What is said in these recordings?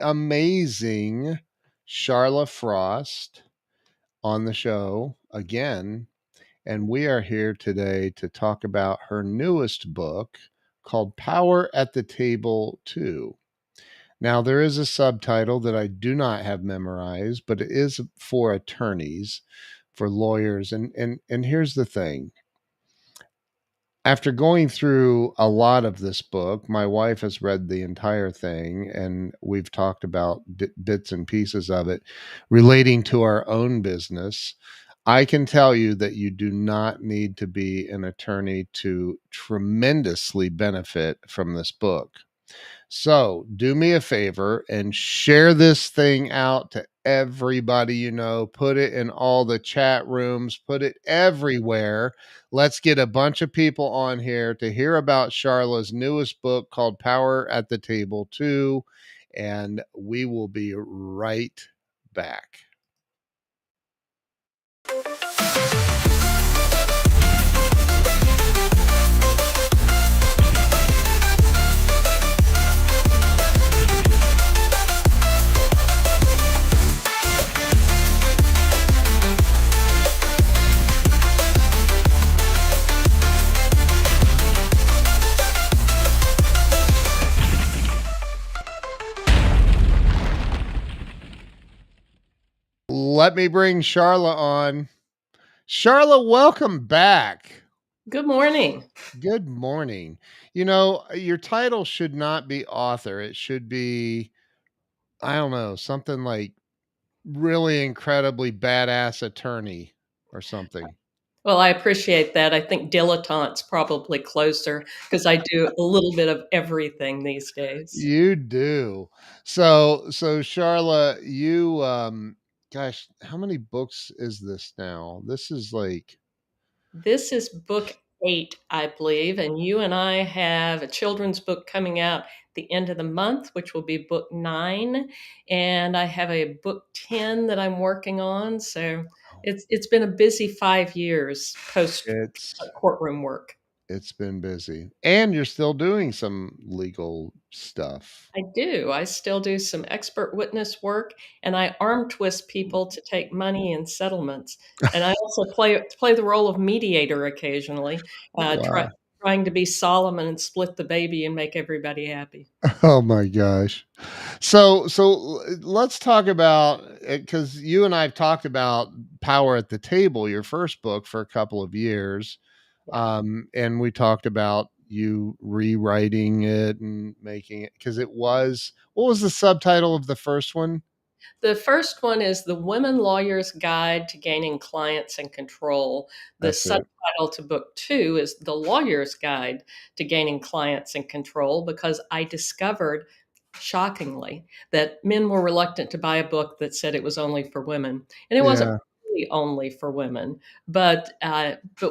amazing Sharla Frost on the show again. And we are here today to talk about her newest book called Power at the Table 2. Now, there is a subtitle that I do not have memorized, but it is for attorneys, for lawyers. And here's the thing. After going through a lot of this book, my wife has read the entire thing, and we've talked about bits and pieces of it relating to our own business. I can tell you that you do not need to be an attorney to tremendously benefit from this book. So do me a favor and share this thing out to everybody you know. Put it in all the chat rooms, put it everywhere. Let's get a bunch of people on here to hear about Charla's newest book called Power at the Table 2. And we will be right back. Let me bring Sharla on. Sharla, welcome back. Good morning. Good morning. You know, your title should not be author. It should be, I don't know, something like really incredibly badass attorney or something. Well, I appreciate that. I think dilettante's probably closer because I do a little bit of everything these days. You do. So Charla, you gosh, how many books is this now? This is like This is book 8, I believe, and you and I have a children's book coming out the end of the month, which will be book 9, and I have a book 10 that I'm working on. So it's been a busy 5 years post it's courtroom work. it's been busy. And you're still doing some legal stuff. I do. I still do some expert witness work, and I arm twist people to take money in settlements. And I also play the role of mediator occasionally, Wow. trying to be Solomon and split the baby and make everybody happy. Oh my gosh. So let's talk about it because you and I've talked about Power at the Table, your first book, for a couple of years. Yeah. And we talked about you rewriting it and making it because it was what was the subtitle of the first one? The first one is The Women Lawyer's Guide to Gaining Clients and Control. The That's it. subtitle to book 2 is The Lawyer's Guide to Gaining Clients and Control because I discovered, shockingly, that men were reluctant to buy a book that said it was only for women. And it wasn't Yeah, really only for women, but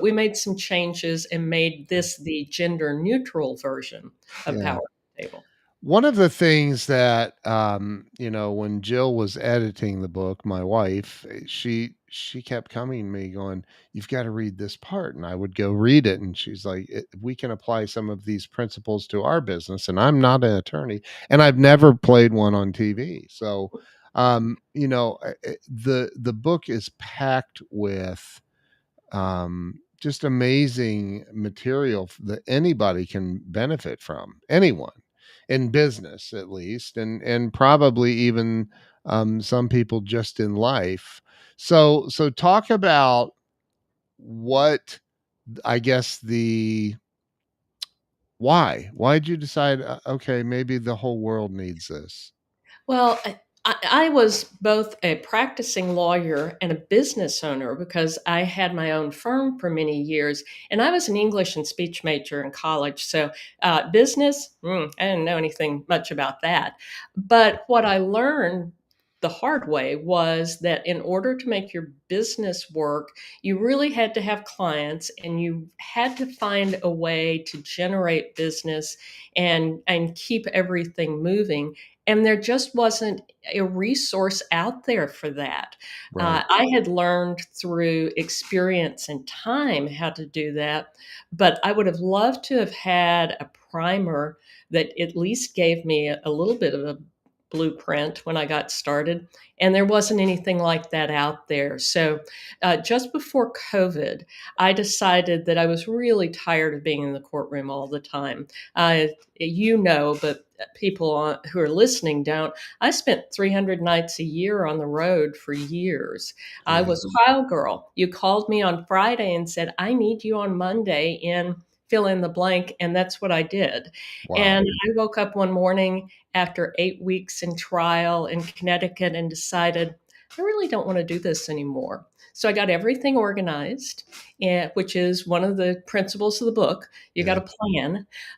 we made some changes and made this the gender neutral version of yeah. Power at the Table. One of the things that when Jill was editing the book, my wife, she kept coming to me going, "You've got to read this part," and I would go read it, and she's like, "We can apply some of these principles to our business." And I'm not an attorney, and I've never played one on TV, so the book is packed with just amazing material that anybody can benefit from, anyone in business at least, and probably even some people just in life. So talk about what I guess the why did you decide okay, maybe the whole world needs this. Well, I was both a practicing lawyer and a business owner because I had my own firm for many years, and I was an English and speech major in college. So, business, I didn't know anything much about that. But what I learned the hard way was that in order to make your business work, you really had to have clients and you had to find a way to generate business and keep everything moving, and there just wasn't a resource out there for that. Right. I had learned through experience and time how to do that, but I would have loved to have had a primer that at least gave me a little bit of a blueprint when I got started, and there wasn't anything like that out there. So, just before COVID, I decided that I was really tired of being in the courtroom all the time. But people who are listening don't. I spent 300 nights a year on the road for years. I Yeah. was trial girl. You called me on Friday and said, I need you on Monday in fill in the blank. And that's what I did. Wow. And I woke up one morning after 8 weeks in trial in Connecticut and decided, I really don't want to do this anymore. So I got everything organized, which is one of the principles of the book. You got Yeah. a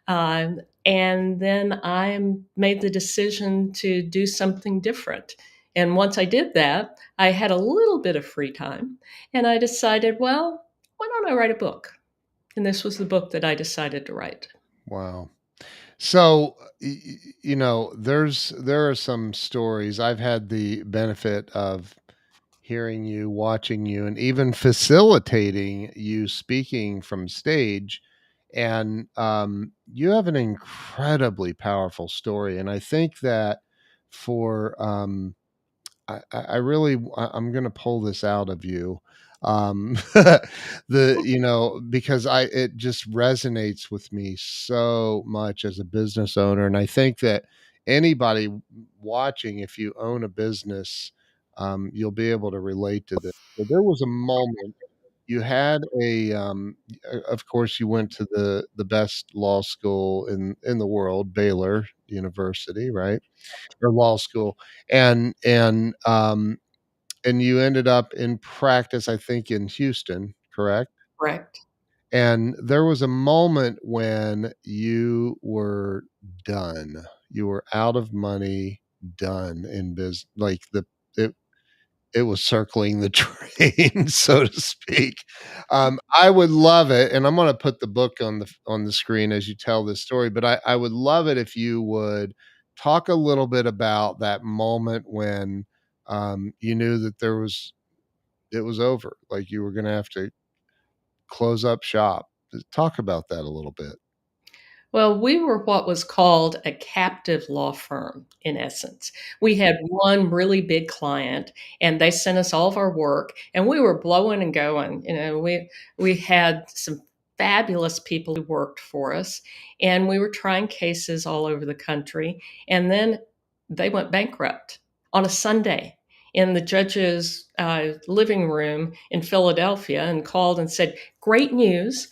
plan. And then I made the decision to do something different. And once I did that, I had a little bit of free time. And I decided, well, why don't I write a book? And this was the book that I decided to write. Wow. So, there are some stories. I've had the benefit of hearing you, watching you, and even facilitating you speaking from stage. And you have an incredibly powerful story. And I think that for I really I'm going to pull this out of you. Because it just resonates with me so much as a business owner, and I think that anybody watching, if you own a business, you'll be able to relate to this. So there was a moment you had of course, you went to the best law school in the world, Baylor University, right? Or law school, and you ended up in practice, I think, in Houston, correct? Correct. And there was a moment when you were done. You were out of money, done in business. Like it, it was circling the train, so to speak. I would love it, and I'm going to put the book on the screen as you tell this story. But I would love it if you would talk a little bit about that moment when you knew that it was over, like you were going to have to close up shop. Talk about that a little bit. Well, we were what was called a captive law firm, in essence. We had one really big client, and they sent us all of our work, and we were blowing and going. We had some fabulous people who worked for us, and we were trying cases all over the country. And then they went bankrupt on a Sunday in the judge's living room in Philadelphia, and called and said, "Great news!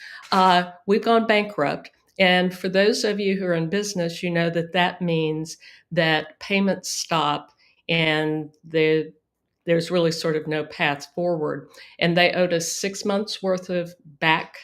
We've gone bankrupt." And for those of you who are in business, you know that that means that payments stop and there's really sort of no path forward. And they owed us 6 months worth of back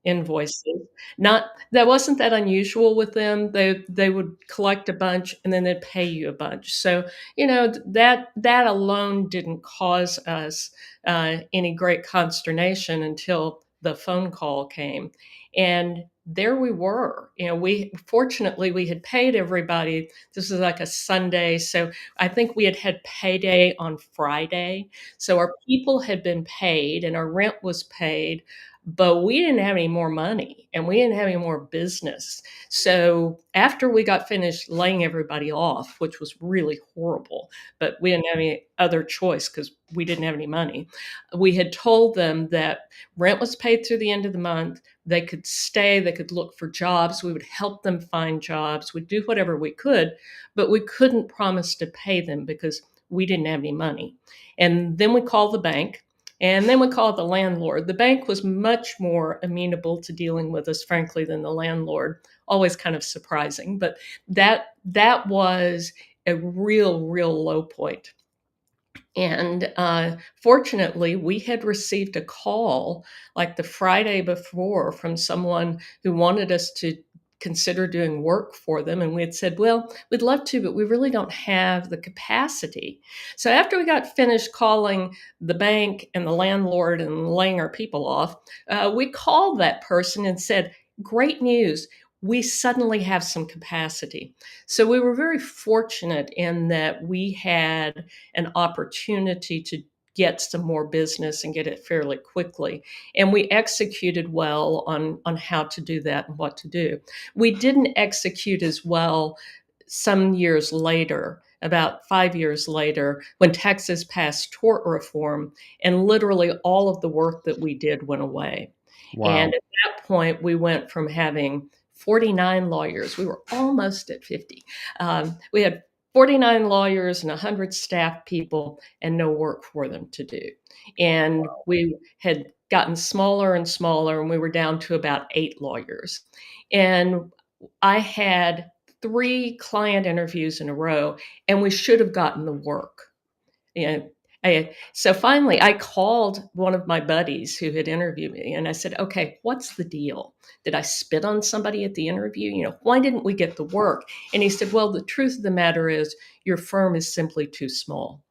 invoices. Not that wasn't that unusual with them. They would collect a bunch and then they'd pay you a bunch. So that alone didn't cause us any great consternation until the phone call came, and there we were. We fortunately we had paid everybody. This was like a Sunday, so I think we had had payday on Friday. So our people had been paid and our rent was paid, but we didn't have any more money and we didn't have any more business. So after we got finished laying everybody off, which was really horrible, but we didn't have any other choice because we didn't have any money. We had told them that rent was paid through the end of the month. They could stay, they could look for jobs. We would help them find jobs. We'd do whatever we could, but we couldn't promise to pay them because we didn't have any money. And then we called the bank, and then we called the landlord. The bank was much more amenable to dealing with us, frankly, than the landlord. Always kind of surprising, but that was a real low point. And fortunately, we had received a call like the Friday before from someone who wanted us to consider doing work for them. And we had said, well, we'd love to, but we really don't have the capacity. So after we got finished calling the bank and the landlord and laying our people off, we called that person and said, great news. We suddenly have some capacity. So we were very fortunate in that we had an opportunity to get some more business and get it fairly quickly. And we executed well on how to do that and what to do. We didn't execute as well some years later. about 5 years later when Texas passed tort reform, and literally all of the work that we did went away. And Wow. at that point, we went from having 49 lawyers. We were almost at 50. We had 49 lawyers and 100 staff people and no work for them to do. And we had gotten smaller and smaller, and we were down to about 8 lawyers. And I had 3 client interviews in a row, and we should have gotten the work. And so finally, I called one of my buddies who had interviewed me, and I said, "Okay, what's the deal? Did I spit on somebody at the interview? Why didn't we get the work?" And he said, "Well, the truth of the matter is, your firm is simply too small.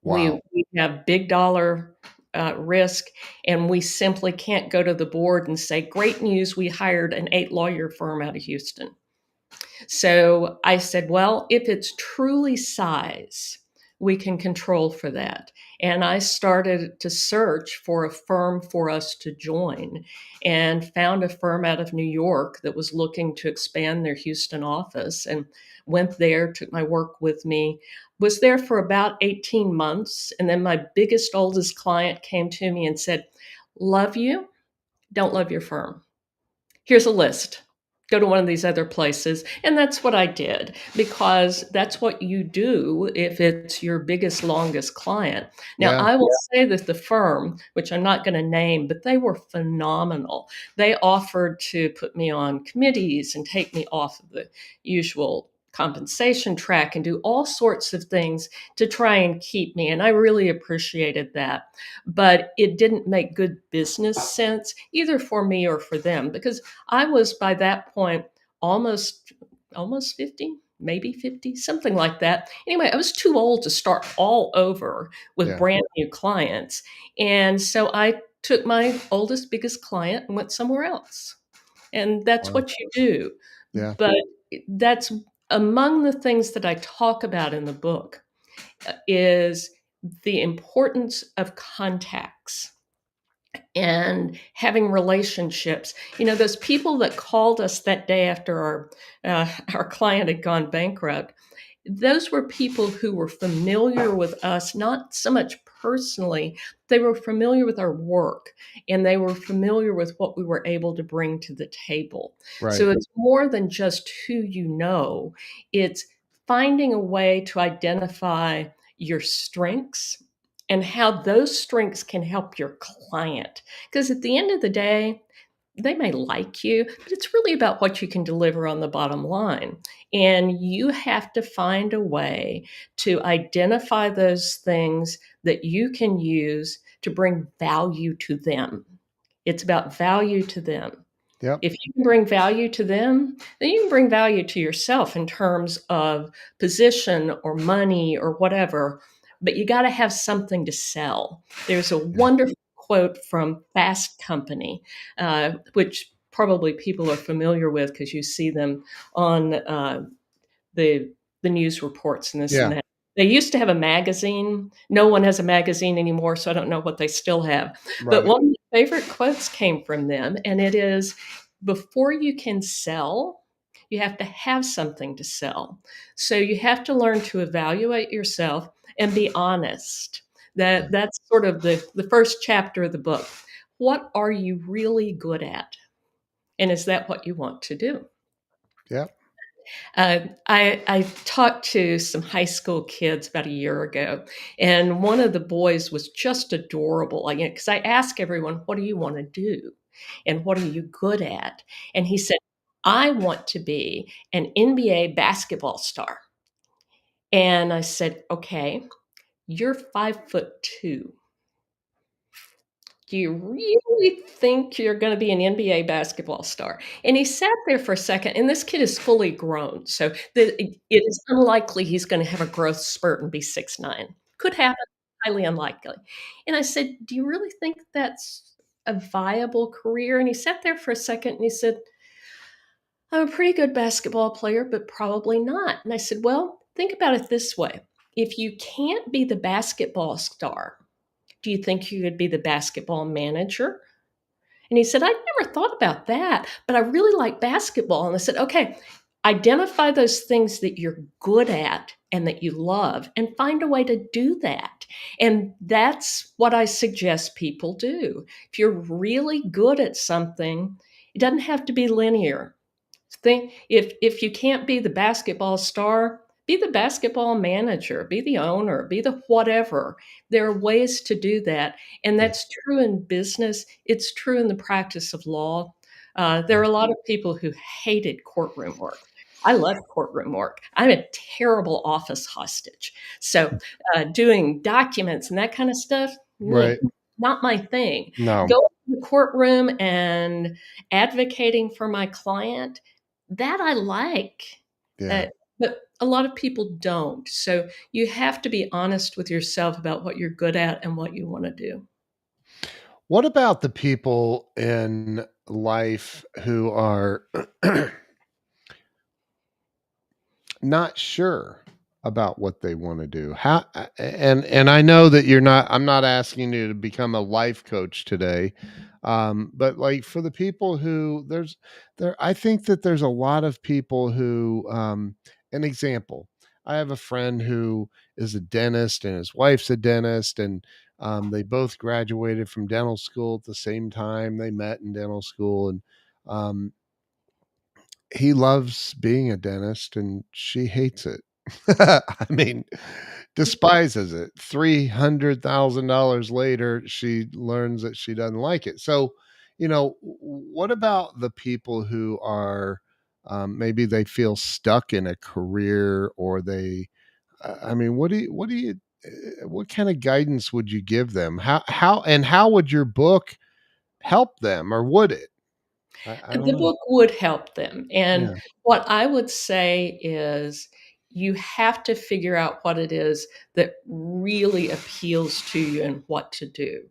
Wow. We have big dollar risk, and we simply can't go to the board and say, 'Great news, we hired an 8 lawyer firm out of Houston.'" So I said, well, if it's truly size, we can control for that. And I started to search for a firm for us to join and found a firm out of New York that was looking to expand their Houston office, and went there, took my work with me, was there for about 18 months. And then my biggest, oldest client came to me and said, "Love you, don't love your firm. Here's a list. Go to one of these other places." And that's what I did, because that's what you do if it's your biggest, longest client. Now, Yeah. I will say that the firm, which I'm not going to name, but they were phenomenal. They offered to put me on committees and take me off of the usual compensation track and do all sorts of things to try and keep me. And I really appreciated that. But it didn't make good business sense either for me or for them, because I was by that point almost almost 50, maybe 50, something like that. Anyway, I was too old to start all over with Yeah. brand new clients. And so I took my oldest, biggest client and went somewhere else. And that's Wow. what you do. Yeah. But that's among the things that I talk about in the book, is the importance of contacts and having relationships. Those people that called us that day after our client had gone bankrupt, those were people who were familiar with us, not so much personally. They were familiar with our work, and they were familiar with what we were able to bring to the table. Right. So it's more than just who you know, it's finding a way to identify your strengths and how those strengths can help your client. Because at the end of the day, they may like you, but it's really about what you can deliver on the bottom line. And you have to find a way to identify those things that you can use to bring value to them. It's about value to them. Yep. If you can bring value to them, then you can bring value to yourself in terms of position or money or whatever. But you got to have something to sell. There's a Yeah. wonderful quote from Fast Company, which probably people are familiar with because you see them on the the news reports and this and Yeah. that. They used to have a magazine. No one has a magazine anymore, so I don't know what they still have. But Right. one of my favorite quotes came from them, and it is, "Before you can sell, you have to have something to sell." So you have to learn to evaluate yourself and be honest. Yeah. That's sort of the first chapter of the book. What are you really good at? And is that what you want to do? Yep. I talked to some high school kids about a year ago, and one of the boys was just adorable. Like, because I ask everyone, "What do you want to do, and what are you good at?" And he said, "I want to be an NBA basketball star." And I said, "Okay, you're 5'2". Do you really think you're going to be an NBA basketball star? And he sat there for a second, and this kid is fully grown. So it is unlikely he's going to have a growth spurt and be 6'9". Could happen, highly unlikely. And I said, "Do you really think that's a viable career?" And he sat there for a second and he said, "I'm a pretty good basketball player, but probably not." And I said, "Well, think about it this way. If you can't be the basketball star, do you think you could be the basketball manager?" And he said, "I never thought about that, but I really like basketball." And I said, "Okay, identify those things that you're good at and that you love and find a way to do that. And that's what I suggest people do. If you're really good at something, it doesn't have to be linear. Think if you can't be the basketball star, be the basketball manager, be the owner, be the whatever. There are ways to do that, and Yeah. that's true in business. It's true in the practice of law. There are Yeah. a lot of people who hated courtroom work. I love courtroom work. I'm a terrible office hostage. So, doing documents and that kind of stuff, meh, Right. not my thing. No. Going to the courtroom and advocating for my client, that I like. Yeah. Uh, but a lot of people don't. So you have to be honest with yourself about what you're good at and what you want to do. What about the people in life who are not sure about what they want to do? And I know that I'm not asking you to become a life coach today. But like for the people who I think that there's a lot of people who an example. I have a friend who is a dentist and his wife's a dentist, and they both graduated from dental school at the same time. They met in dental school, and um, he loves being a dentist and she hates it. I mean, despises it. $300,000 later, she learns that she doesn't like it. So, what about the people who are maybe they feel stuck in a career, or I mean, what kind of guidance would you give them? How would your book help them, or would it? I don't The know. book would help them. And Yeah. what I would say is you have to figure out what it is that really appeals to you and what to do.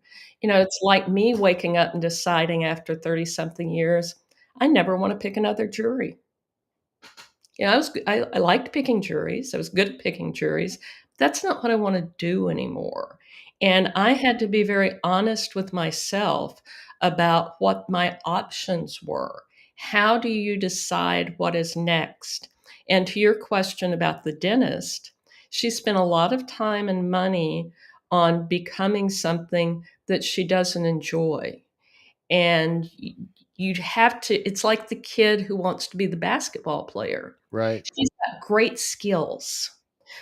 It's like me waking up and deciding after 30 something years, I never want to pick another jury. I liked picking juries. I was good at picking juries. That's not what I want to do anymore. And I had to be very honest with myself about what my options were. How do you decide what is next? And to your question about the dentist, she spent a lot of time and money on becoming something that she doesn't enjoy. And you'd have to, it's like the kid who wants to be the basketball player. Right. She's got great skills.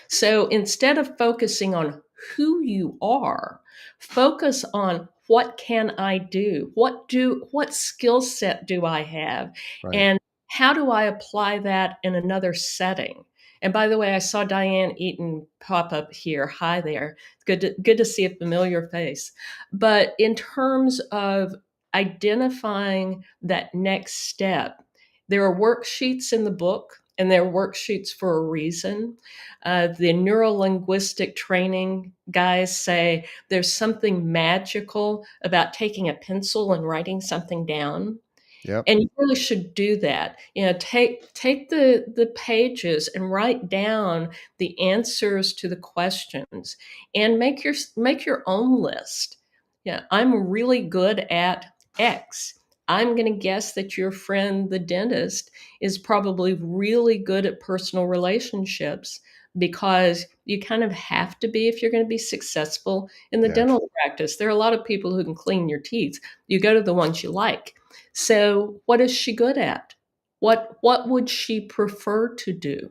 So instead of focusing on who you are, focus on what can I do? What skill set do I have? Right. And how do I apply that in another setting? And by the way, I saw Diane Eaton pop up here. Hi there. Good to see a familiar face. But in terms of identifying that next step, there are worksheets in the book, and they're worksheets for a reason. The neuro-linguistic training guys say there's something magical about taking a pencil and writing something down. Yep. And you really should do that. Take the pages and write down the answers to the questions and make your own list. Yeah, I'm really good at X. I'm going to guess that your friend, the dentist, is probably really good at personal relationships because you kind of have to be if you're going to be successful in the Yes. dental practice. There are a lot of people who can clean your teeth. You go to the ones you like. So, what is she good at? What would she prefer to do?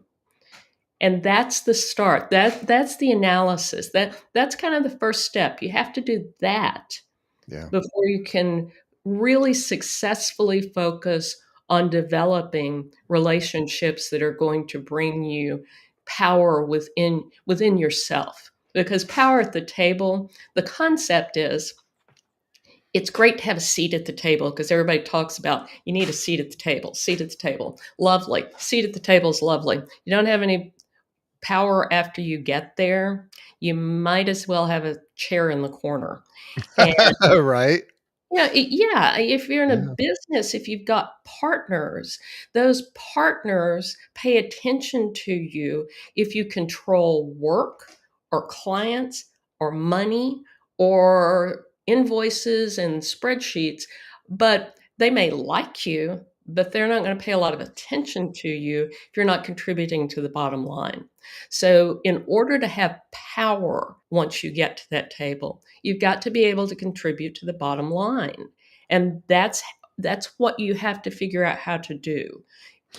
And that's the start. That's the analysis. That's kind of the first step. You have to do that Yeah. before you can really successfully focus on developing relationships that are going to bring you power within yourself. Because power at the table, the concept is it's great to have a seat at the table because everybody talks about you need a seat at the table, seat at the table. Lovely. Seat at the table is lovely. You don't have any power after you get there. You might as well have a chair in the corner. And Right. yeah, if you're in a Yeah. business, if you've got partners, those partners pay attention to you if you control work or clients or money or invoices and spreadsheets, but they may like you, but they're not going to pay a lot of attention to you if you're not contributing to the bottom line. So, in order to have power once you get to that table, you've got to be able to contribute to the bottom line. And that's what you have to figure out how to do.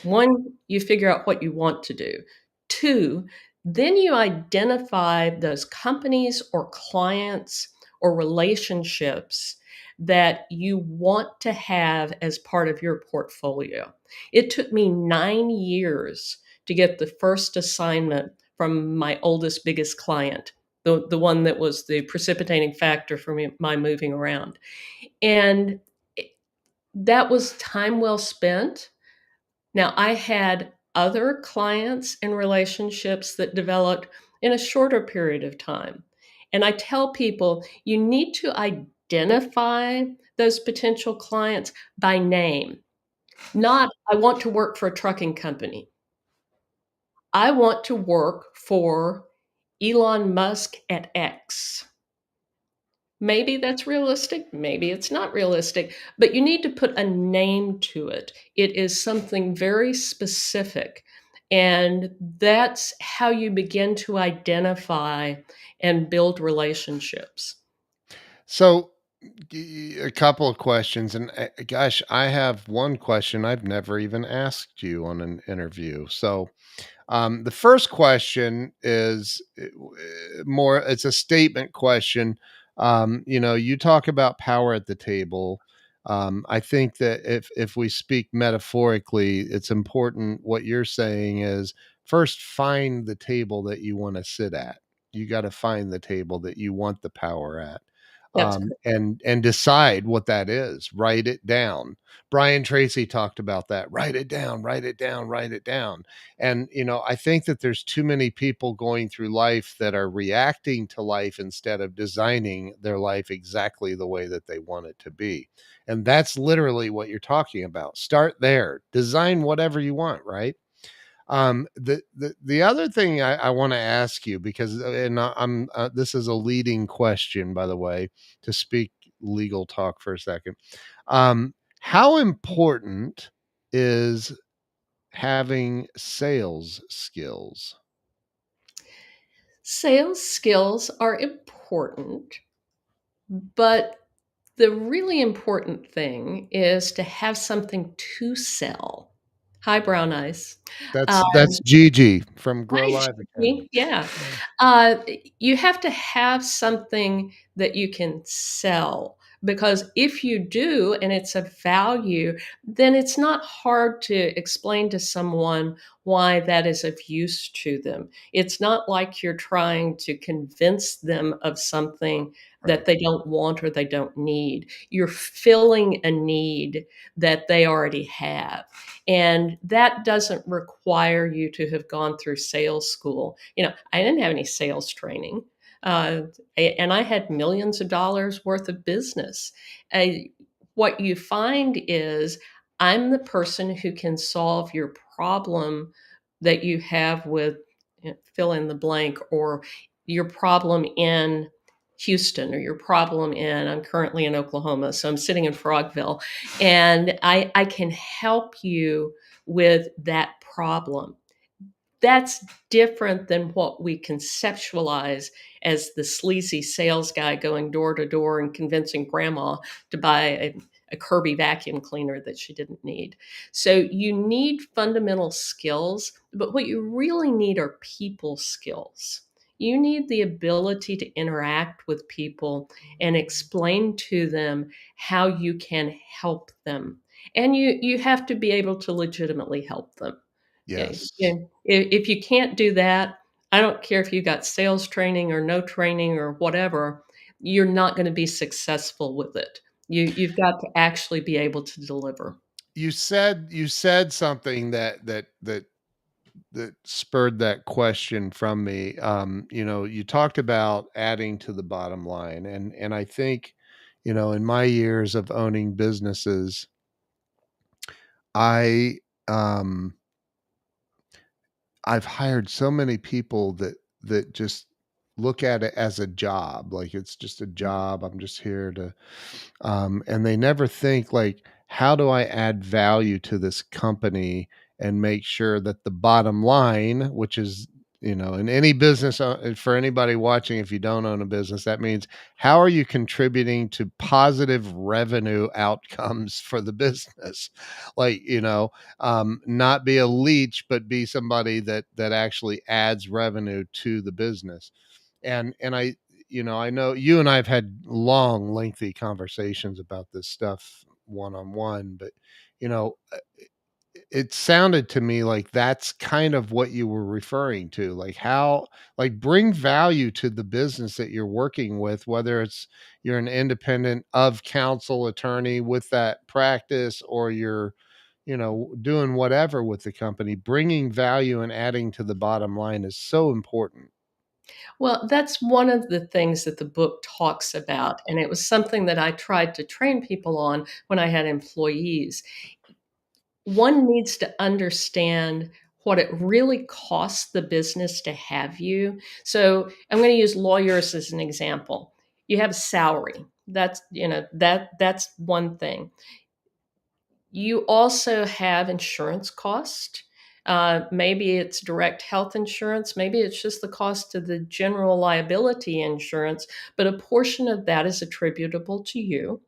One, you figure out what you want to do. Two, then you identify those companies or clients or relationships that you want to have as part of your portfolio. It took me 9 years to get the first assignment from my oldest, biggest client, the one that was the precipitating factor for me, my moving around. And that was time well spent. Now, I had other clients and relationships that developed in a shorter period of time. And I tell people you need to identify those potential clients by name, not, I want to work for a trucking company. I want to work for Elon Musk at X. Maybe that's realistic, maybe it's not realistic, but you need to put a name to it. It is something very specific, and that's how you begin to identify and build relationships. So, a couple of questions, and gosh, I have one question I've never even asked you on an interview. So, the first question is more, it's a statement question. You talk about power at the table. I think that if we speak metaphorically, it's important. What you're saying is first find the table that you want to sit at. You got to find the table that you want the power at. That's And decide what that is. Write it down. Brian Tracy talked about that. Write it down, write it down, write it down. And, I think that there's too many people going through life that are reacting to life instead of designing their life exactly the way that they want it to be. And that's literally what you're talking about. Start there, design whatever you want, right? The other thing I want to ask you, because and I'm this is a leading question, by the way, to speak legal talk for a second. How important is having sales skills? Sales skills are important, but the really important thing is to have something to sell. Hi, Brown Eyes. That's Gigi from Grow Right, Live Academy. Shirley, yeah. Yeah. Uh, you have to have something that you can sell, because if you do and it's of value, then it's not hard to explain to someone why that is of use to them. It's not like you're trying to convince them of something that Right. they don't want or they don't need. You're filling a need that they already have. And that doesn't require you to have gone through sales school. I didn't have any sales training. Uh, and I had millions of dollars worth of business. Uh, what you find is I'm the person who can solve your problem that you have with, fill in the blank, or your problem in Houston, or your problem in, I'm currently in Oklahoma, so I'm sitting in Frogville, and I can help you with that problem. That's different than what we conceptualize as the sleazy sales guy going door to door and convincing grandma to buy a Kirby vacuum cleaner that she didn't need. So you need fundamental skills, but what you really need are people skills. You need the ability to interact with people and explain to them how you can help them. And you have to be able to legitimately help them. Yeah, Yes. if you can't do that, I don't care if you got sales training or no training or whatever, you're not gonna be successful with it. You've got to actually be able to deliver. You said something that spurred that question from me. You talked about adding to the bottom line, and I think, in my years of owning businesses, I um I've hired so many people that just look at it as a job, like it's just a job. I'm just here to and they never think like how do I add value to this company and make sure that the bottom line, which is, in any business, for anybody watching, if you don't own a business, that means how are you contributing to positive revenue outcomes for the business? Like, not be a leech, but be somebody that actually adds revenue to the business. And I know you and I've had long, lengthy conversations about this stuff one on one, but you know, uh, it sounded to me like that's kind of what you were referring to, like how, like, bring value to the business that you're working with, whether it's you're an independent of counsel attorney with that practice, or you're, doing whatever with the company. Bringing value and adding to the bottom line is so important. Well, that's one of the things that the book talks about, and it was something that I tried to train people on when I had employees. One needs to understand what it really costs the business to have you. So, I'm gonna use lawyers as an example. You have a salary. That's one thing. You also have insurance cost. Maybe it's direct health insurance. Maybe it's just the cost of the general liability insurance, but a portion of that is attributable to you.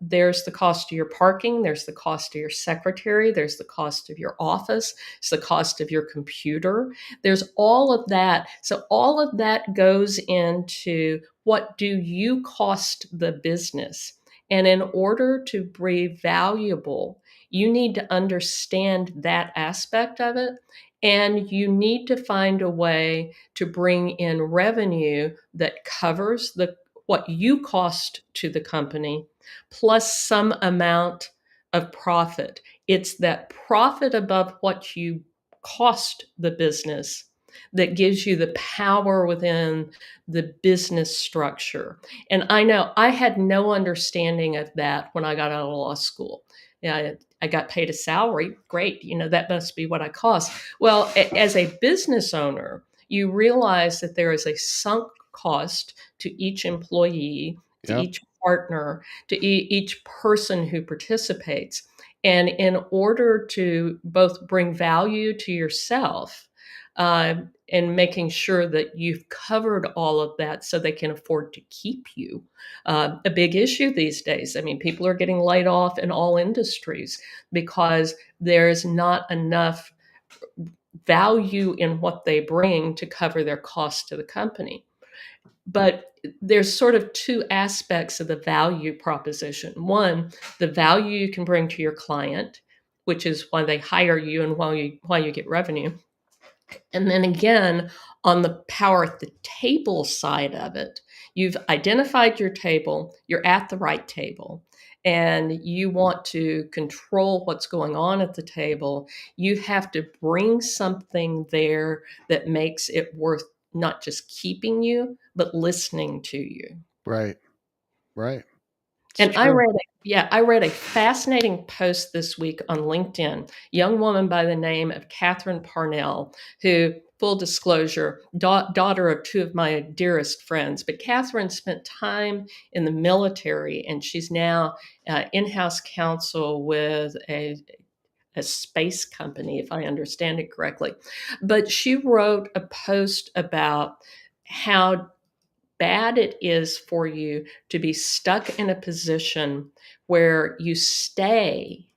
There's the cost of your parking, there's the cost of your secretary, there's the cost of your office, it's the cost of your computer. There's all of that. So, all of that goes into what do you cost the business? And in order to be valuable, you need to understand that aspect of it. And you need to find a way to bring in revenue that covers what you cost to the company plus some amount of profit. It's that profit above what you cost the business that gives you the power within the business structure. And I know I had no understanding of that when I got out of law school. Yeah, I got paid a salary. Great. That must be what I cost. Well, as a business owner, you realize that there is a sunk cost to each employee, to Yep. each partner, to each person who participates. And in order to both bring value to yourself, and making sure that you've covered all of that so they can afford to keep you. A big issue these days. I mean, people are getting laid off in all industries because there's not enough value in what they bring to cover their cost to the company. But there's sort of two aspects of the value proposition. One, the value you can bring to your client, which is why they hire you and why you get revenue. And then again, on the power at the table side of it, you've identified your table, you're at the right table, and you want to control what's going on at the table. You have to bring something there that makes it worth not just keeping you, but listening to you. Right. Right. It's And true. I read a fascinating post this week on LinkedIn. Young woman by the name of Catherine Parnell, who, full disclosure, daughter of two of my dearest friends. But Catherine spent time in the military, and she's now in-house counsel with a space company, if I understand it correctly. But she wrote a post about how bad it is for you to be stuck in a position where you stay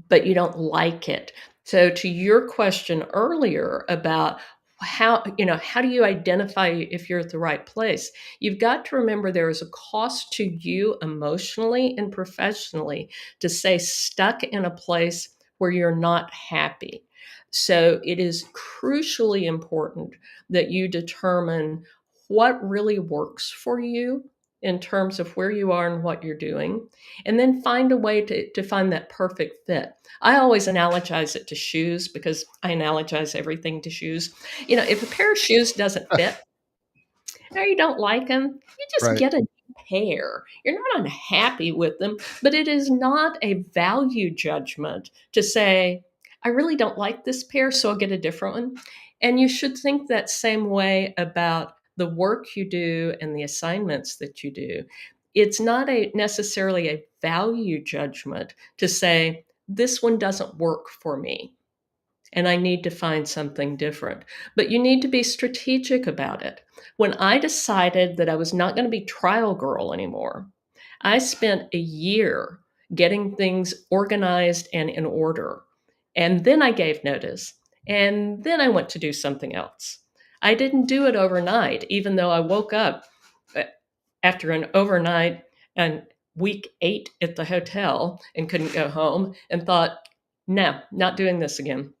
but you don't like it. So to your question earlier about how do you identify if you're at the right place? You've got to remember there is a cost to you emotionally and professionally to stay stuck in a place where you're not happy. So it is crucially important that you determine what really works for you in terms of where you are and what you're doing, and then find a way to find that perfect fit. I always analogize it to shoes because I analogize everything to shoes. If a pair of shoes doesn't fit or you don't like them, you just Right. get a new pair. You're not unhappy with them, but it is not a value judgment to say, I really don't like this pair, so I'll get a different one. And you should think that same way about the work you do and the assignments that you do. it's not a necessarily a value judgment to say, this one doesn't work for me and I need to find something different. But you need to be strategic about it. When I decided that I was not going to be trial girl anymore, I spent a year getting things organized and in order. And then I gave notice. And then I went to do something else. I didn't do it overnight, even though I woke up uh, after an overnight and week 8 at the hotel and couldn't go home and thought, no, not doing this again.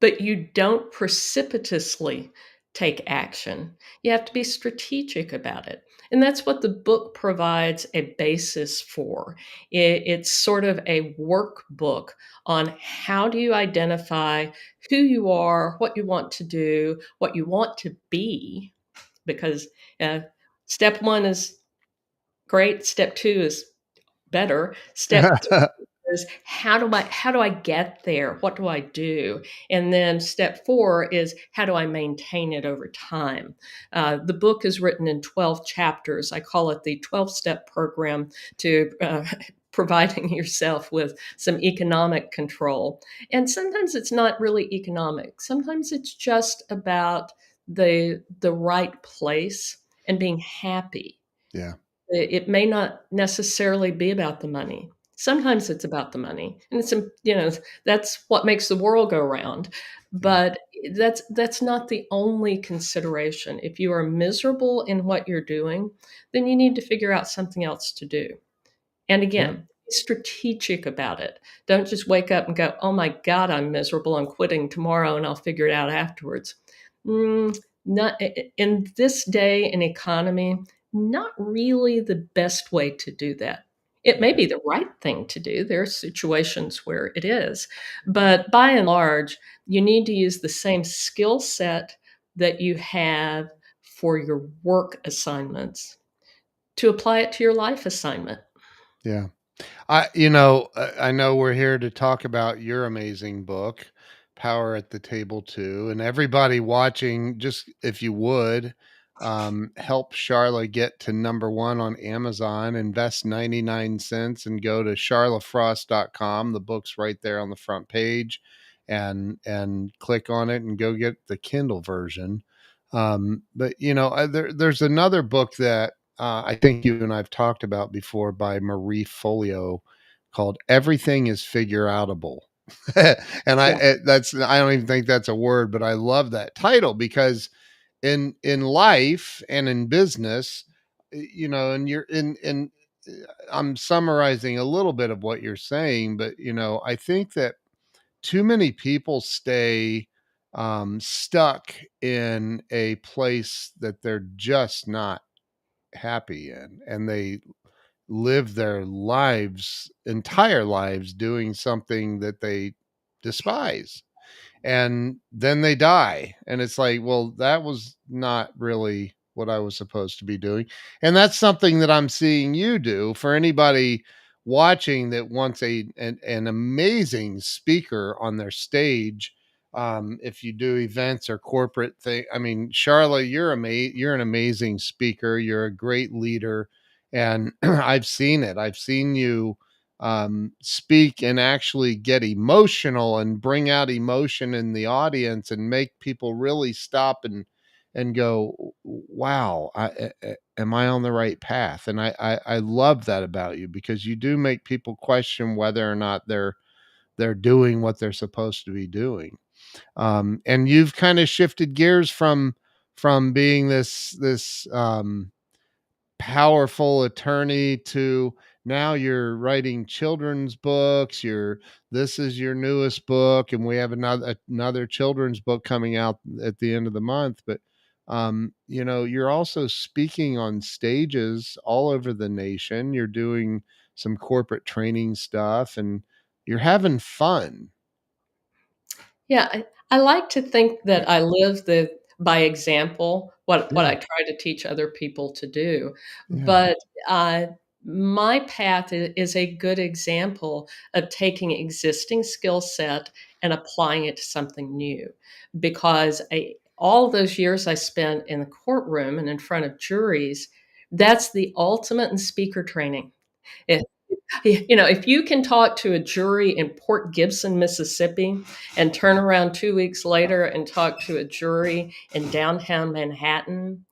But you don't precipitously take action. You have to be strategic about it. And that's what the book provides a basis for. It's sort of a workbook on how do you identify who you are, what you want to do, what you want to be, because uh, step one is great, step two is better, step is how do I get there? What do I do? And then step 4 is how do I maintain it over time? The book is written in 12 chapters. I call it the 12-step program to providing yourself with some economic control. And sometimes it's not really economic. Sometimes it's just about the right place and being happy. Yeah. It may not necessarily be about the money. Sometimes it's about the money, and that's what makes the world go round. Yeah. But that's not the only consideration. If you are miserable in what you're doing, then you need to figure out something else to do. And Yeah. again, be strategic about it. Don't just wake up and go, "Oh my God, I'm miserable. I'm quitting tomorrow, and I'll figure it out afterwards." Not in this day and economy. Not really the best way to do that. It may be the right thing to do. There are situations where it is, but by and large, you need to use the same skill set that you have for your work assignments to apply it to your life assignment. Yeah. I know we're here to talk about your amazing book, Power at the Table Too, and everybody watching, just if you would, help Charla get to number one on Amazon, invest 99 cents and go to charlafrost.com. The book's right there on the front page and click on it and go get the Kindle version. But there's another book that I think you and I've talked about before by Marie Folio called "Everything is Figure Outable." And Yeah. I don't even think that's a word, but I love that title because in life and in business, and you're in I'm summarizing a little bit of what you're saying, but I think that too many people stay stuck in a place that they're just not happy in, and they live their entire lives doing something that they despise, and then they die, and it's like, well, that was not really what I was supposed to be doing. And that's something that I'm seeing you do. For anybody watching that wants an amazing speaker on their stage, if you do events or corporate thing, I mean, Charla, you're an amazing speaker, you're a great leader, and I've seen you speak and actually get emotional and bring out emotion in the audience and make people really stop and go, wow, am I on the right path? And I love that about you, because you do make people question whether or not they're doing what they're supposed to be doing. And you've kind of shifted gears from being this powerful attorney to now you're writing children's books. This is your newest book, and we have another children's book coming out at the end of the month. But you're also speaking on stages all over the nation. You're doing some corporate training stuff, and you're having fun. Yeah, I like to think that I live the by example what Yeah, I try to teach other people to do. yeah, But my path is a good example of taking existing skill set and applying it to something new. Because all those years I spent in the courtroom and in front of juries That's the ultimate in speaker training. If if you can talk to a jury in Port Gibson, Mississippi, and turn around 2 weeks later and talk to a jury in downtown Manhattan,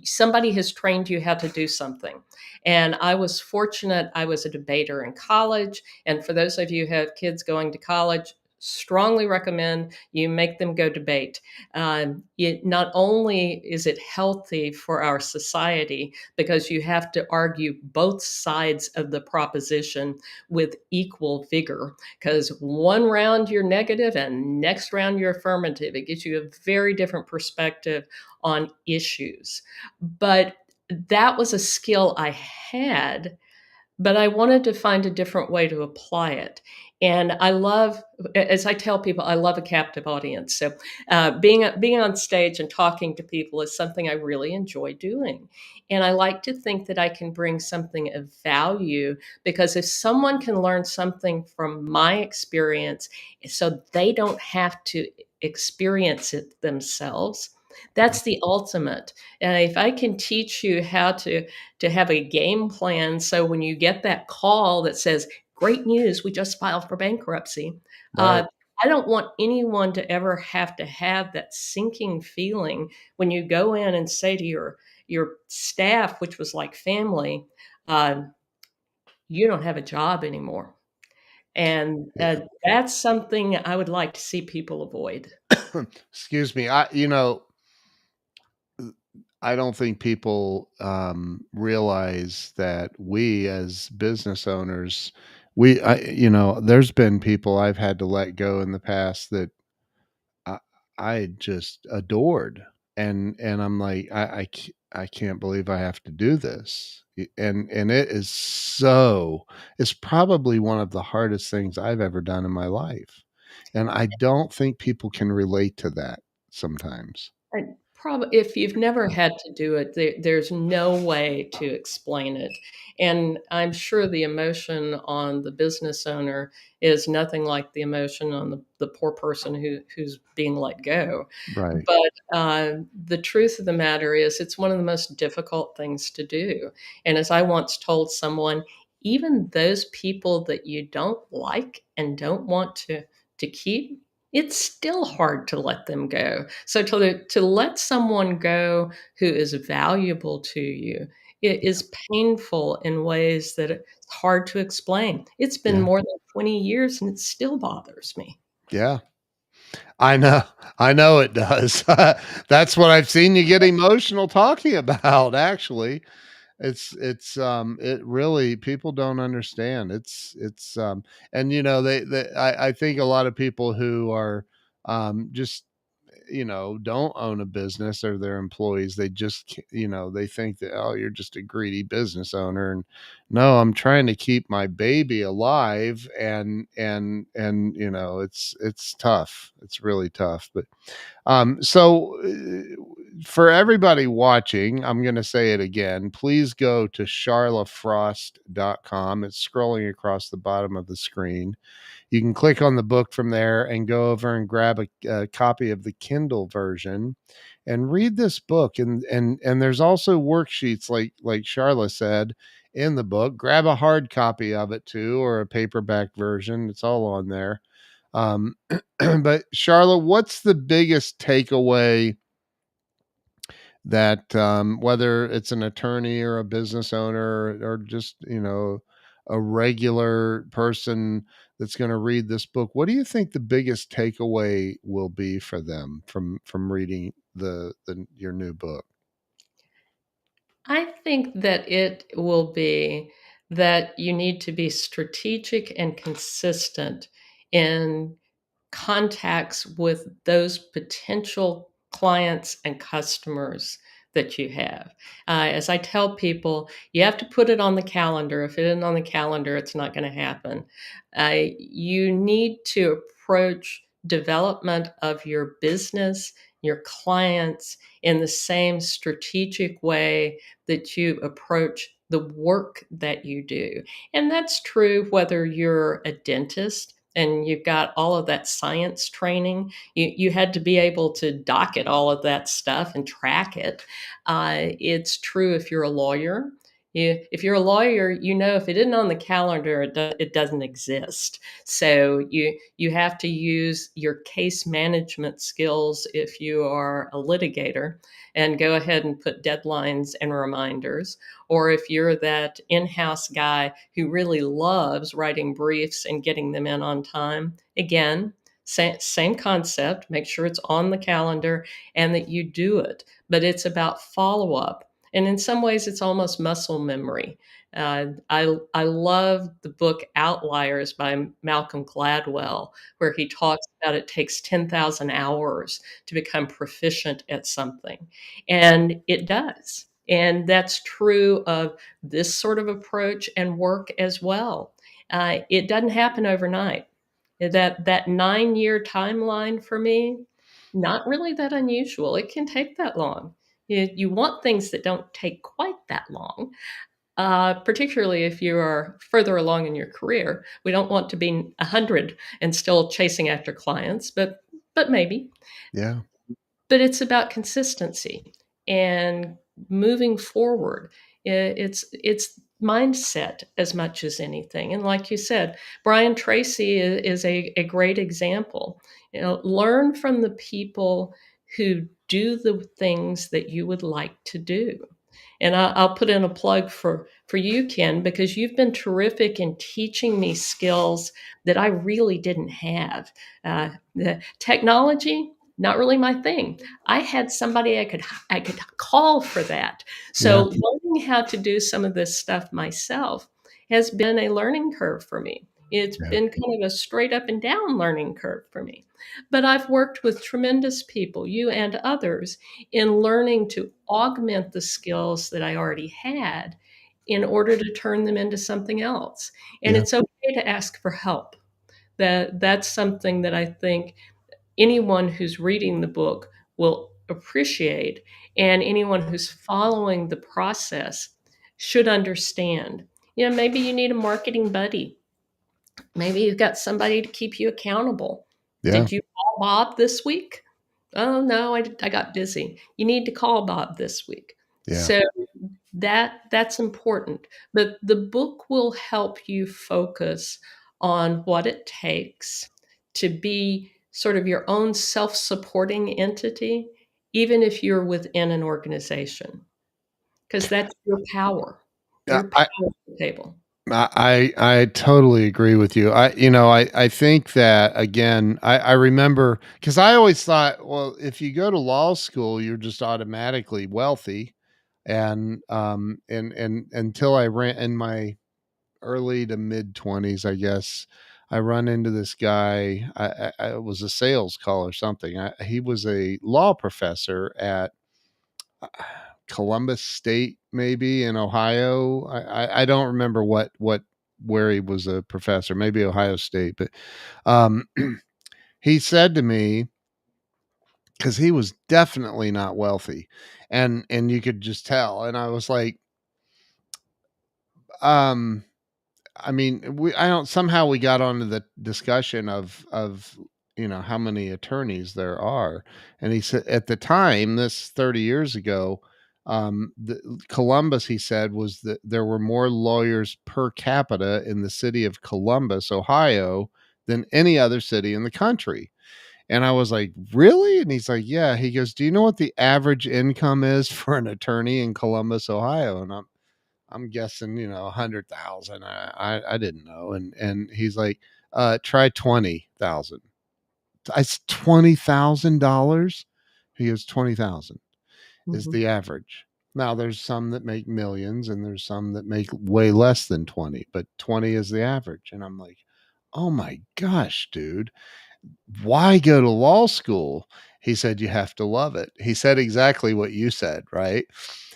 somebody has trained you how to do something. And I was fortunate, I was a debater in college. And for those of you who have kids going to college, strongly recommend you make them go debate. It not only is it healthy for our society because you have to argue both sides of the proposition with equal vigor, because one round you're negative and next round you're affirmative. It gives you a very different perspective on issues. But that was a skill I had, but I wanted to find a different way to apply it. And I love, as I tell people, I love a captive audience. So being on stage and talking to people is something I really enjoy doing. And I like to think that I can bring something of value, because if someone can learn something from my experience so they don't have to experience it themselves, that's the ultimate. And if I can teach you how to have a game plan. So when you get that call that says, great news, we just filed for bankruptcy, Right. I don't want anyone to ever have to have that sinking feeling when you go in and say to your staff, which was like family, uh, you don't have a job anymore. And Yeah. that's something I would like to see people avoid. Excuse me. I don't think people realize that we as business owners, there's been people I've had to let go in the past that I, I just adored, and I'm like, I can't believe I have to do this, and it is so. It's probably one of the hardest things I've ever done in my life, and I don't think people can relate to that sometimes. And probably, if you've never had to do it, there's no way to explain it. And I'm sure the emotion on the business owner is nothing like the emotion on the poor person who's being let go. Right. But the truth of the matter is, it's one of the most difficult things to do. And as I once told someone, even those people that you don't like and don't want to keep, it's still hard to let them go. So to let someone go who is valuable to you, it is painful in ways that it's hard to explain. It's been Yeah. more than 20 years and it still bothers me. Yeah. I know. I know it does. That's what I've seen you get emotional talking about, actually. It really, people don't understand. And I think a lot of people who are just don't own a business, or their employees, they just they think that, oh, you're just a greedy business owner, and no, I'm trying to keep my baby alive, and it's tough. It's really tough. But for everybody watching, I'm going to say it again. Please go to charlafrost.com. It's scrolling across the bottom of the screen. You can click on the book from there and go over and grab a copy of the Kindle version and read this book. And there's also worksheets, like Sharla said in the book. Grab a hard copy of it too, or a paperback version. It's all on there. Um, but Sharla, what's the biggest takeaway that, whether it's an attorney or a business owner, or just a regular person that's going to read this book, what do you think the biggest takeaway will be for them from reading the your new book? I think that it will be that you need to be strategic and consistent in contacts with those potential clients and customers that you have. As I tell people, you have to put it on the calendar. If it isn't on the calendar, it's not going to happen. You need to approach development of your business, your clients, in the same strategic way that you approach the work that you do. And that's true whether you're a dentist and you've got all of that science training. You had to be able to docket all of that stuff and track it. It's true if you're a lawyer. If you're a lawyer, you know if it isn't on the calendar, it doesn't exist. So you have to use your case management skills if you are a litigator, and go ahead and put deadlines and reminders. Or if you're that in-house guy who really loves writing briefs and getting them in on time, again, same concept. Make sure it's on the calendar and that you do it. But it's about follow up. And in some ways, it's almost muscle memory. I love the book Outliers by Malcolm Gladwell, where he talks about it takes 10,000 hours to become proficient at something. And it does. And that's true of this sort of approach and work as well. It doesn't happen overnight. That 9 year timeline for me, not really that unusual. It can take that long. You want things that don't take quite that long, particularly if you are further along in your career. We don't want to be 100 and still chasing after clients, but maybe. Yeah. But it's about consistency and moving forward. It's mindset as much as anything. And like you said, Brian Tracy is a great example. Learn from the people who do the things that you would like to do. And I'll put in a plug for you, Ken, because you've been terrific in teaching me skills that I really didn't have. The technology, not really my thing. I had somebody I could call for that. Yeah. So learning how to do some of this stuff myself has been a learning curve for me. It's Yeah. been kind of a straight up and down learning curve for me. But I've worked with tremendous people, you and others, in learning to augment the skills that I already had in order to turn them into something else. And Yeah. it's okay to ask for help. That's something that I think anyone who's reading the book will appreciate, and anyone who's following the process should understand. Maybe you need a marketing buddy. Maybe you've got somebody to keep you accountable. Yeah. Did you call Bob this week? Oh no, I got busy. You need to call Bob this week. Yeah. So that's important. But the book will help you focus on what it takes to be sort of your own self-supporting entity, even if you're within an organization, because that's your power. Yeah. Your power at the table. I totally agree with you. I think that again, I remember because I always thought, well, if you go to law school, you're just automatically wealthy. And until I ran in my early to mid 20s, I guess, I run into this guy. I was a sales call or something. He was a law professor at Columbus State, maybe in Ohio. I don't remember what where he was a professor, maybe Ohio State, but um, he said to me because he was definitely not wealthy, and you could just tell, and I was like, um, I mean, I don't somehow we got onto the discussion of how many attorneys there are, and he said at the time, this 30 years ago, Columbus, he said, was that there were more lawyers per capita in the city of Columbus, Ohio, than any other city in the country. And I was like, really? And he's like, yeah. He goes, do you know what the average income is for an attorney in Columbus, Ohio? And I'm guessing, 100,000. I didn't know. And he's like, try 20,000. It's $20,000. He goes, 20,000 is Mhm. the average. Now there's some that make millions and there's some that make way less than 20, but 20 is the average. And I'm like, oh my gosh, dude, why go to law school? He said, you have to love it. He said exactly what you said, right?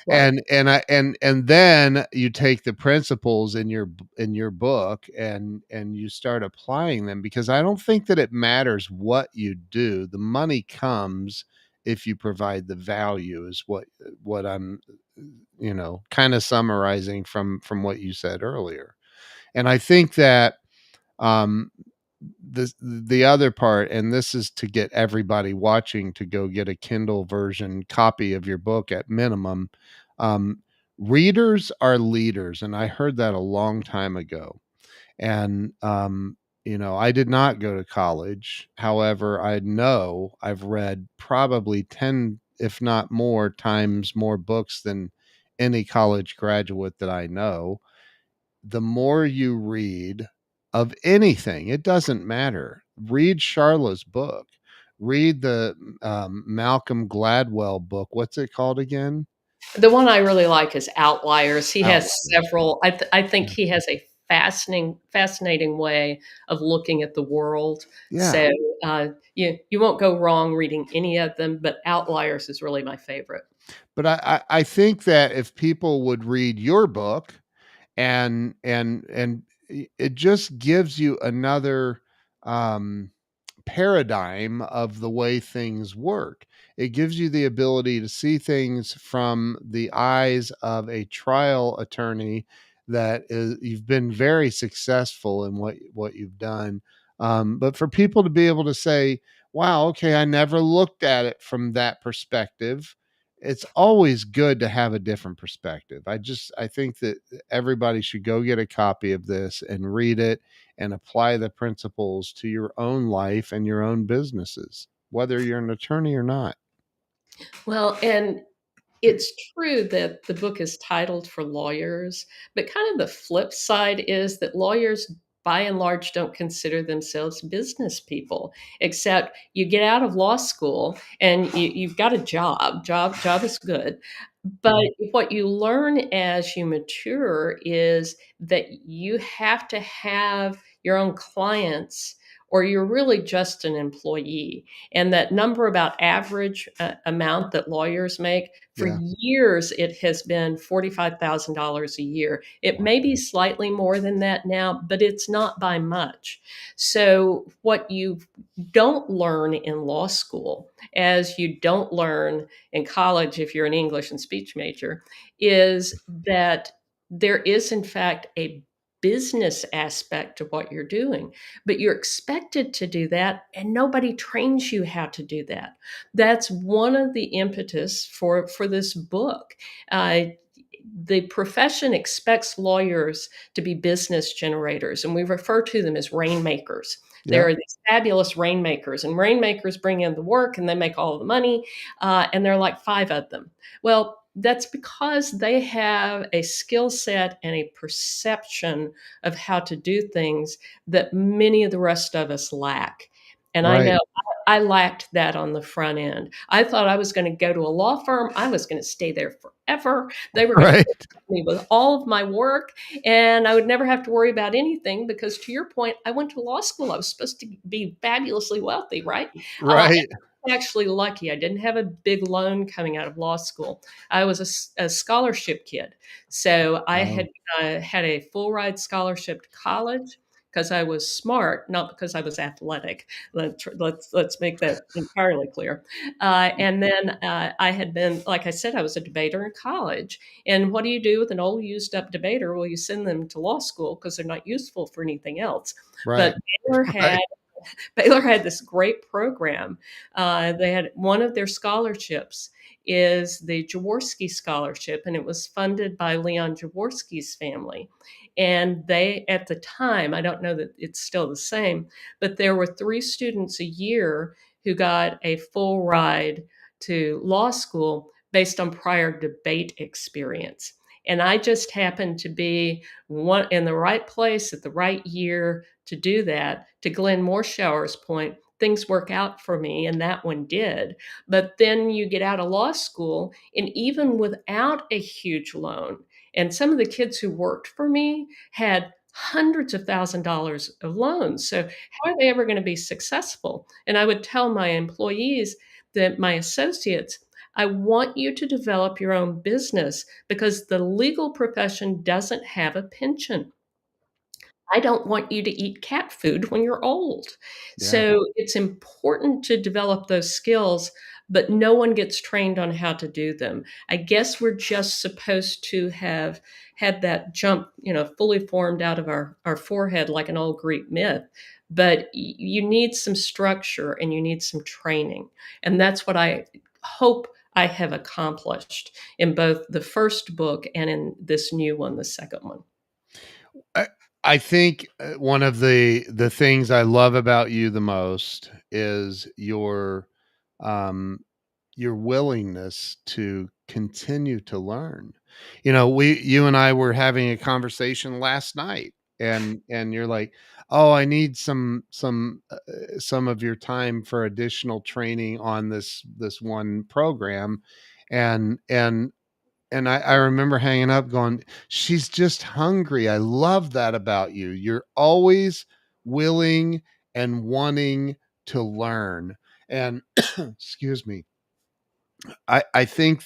Right. And then you take the principles in your book and you start applying them, because I don't think that it matters what you do. The money comes if you provide the value, is what I'm kind of summarizing from what you said earlier. And I think that um the other part, and this is to get everybody watching to go get a Kindle version copy of your book at minimum. Um, Readers are leaders, and I heard that a long time ago. And I did not go to college. However, I know I've read probably 10, if not more times more books than any college graduate that I know. The more you read of anything, it doesn't matter. Read Charla's book. Read the Malcolm Gladwell book. What's it called again? The one I really like is Outliers. He has Outliers. several. I think Yeah. he has a fascinating way of looking at the world. Yeah. So you won't go wrong reading any of them, but Outliers is really my favorite. But I think that if people would read your book, and it just gives you another um, paradigm of the way things work. It gives you the ability to see things from the eyes of a trial attorney that is you've been very successful in what you've done. But for people to be able to say, wow, okay, I never looked at it from that perspective. It's always good to have a different perspective. I think that everybody should go get a copy of this and read it and apply the principles to your own life and your own businesses, whether you're an attorney or not. Well, and it's true that the book is titled for lawyers, but kind of the flip side is that lawyers, by and large, don't consider themselves business people, except you get out of law school and you've got a job. Job is good. But what you learn as you mature is that you have to have your own clients or you're really just an employee. And that number about average amount that lawyers make, for Yeah. years it has been $45,000 a year. It Wow. may be slightly more than that now, but it's not by much. So what you don't learn in law school, as you don't learn in college if you're an English and speech major, is that there is, in fact, a business aspect to what you're doing, but you're expected to do that, and nobody trains you how to do that. That's one of the impetus for this book. Uh, the profession expects lawyers to be business generators, and we refer to them as rainmakers. There Yep. are these fabulous rainmakers, and rainmakers bring in the work and they make all the money, and there are like five of them. Well, that's because they have a skill set and a perception of how to do things that many of the rest of us lack. And I Right. know I lacked that on the front end. I thought I was going to go to a law firm. I was going to stay there forever. They were going to Right. me with all of my work, and I would never have to worry about anything because, to your point, I went to law school. I was supposed to be fabulously wealthy, right? Right. Actually lucky. I didn't have a big loan coming out of law school. I was a scholarship kid. So I Oh, had a full ride scholarship to college because I was smart, not because I was athletic. Let's make that entirely clear. And then I had been, like I said, I was a debater in college. And what do you do with an old, used up debater? Well, you send them to law school because they're not useful for anything else. right. But Baylor Right. had Baylor had this great program. They had one of their scholarships is the Jaworski Scholarship, and it was funded by Leon Jaworski's family. And they, at the time, I don't know that it's still the same, but there were three students a year who got a full ride to law school based on prior debate experience. And I just happened to be one in the right place at the right year to do that. To Glenn Morshower's point, things work out for me, and that one did. But then you get out of law school, and even without a huge loan, and some of the kids who worked for me had hundreds of $1,000s of loans. So how are they ever going to be successful? And I would tell my employees, that my associates, I want you to develop your own business because the legal profession doesn't have a pension. I don't want you to eat cat food when you're old. Yeah. So it's important to develop those skills, but no one gets trained on how to do them. I guess we're just supposed to have had that jump, fully formed out of our forehead like an old Greek myth. but you need some structure and you need some training. And that's what I hope I have accomplished in both the first book and in this new one, the second one. I, I think one of the things I love about you the most is um, your willingness to continue to learn. You and I were having a conversation last night, and you're like, "Oh, I need some of your time for additional training on this one program," and I remember hanging up going, she's just hungry. I love that about you. You're always willing and wanting to learn. And excuse me, I think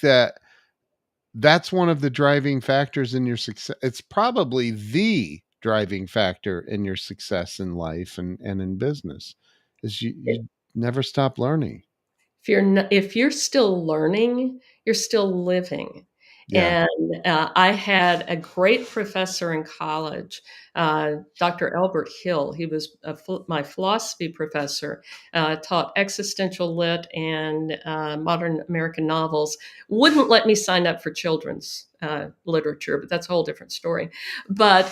that's one of the driving factors in your success. It's probably the driving factor in your success in life and in business is you never stop learning. If you're still learning, you're still living. Yeah. And I had a great professor in college, Dr. Albert Hill. He was my philosophy professor, taught existential lit and modern American novels. Wouldn't let me sign up for children's literature, but that's a whole different story. But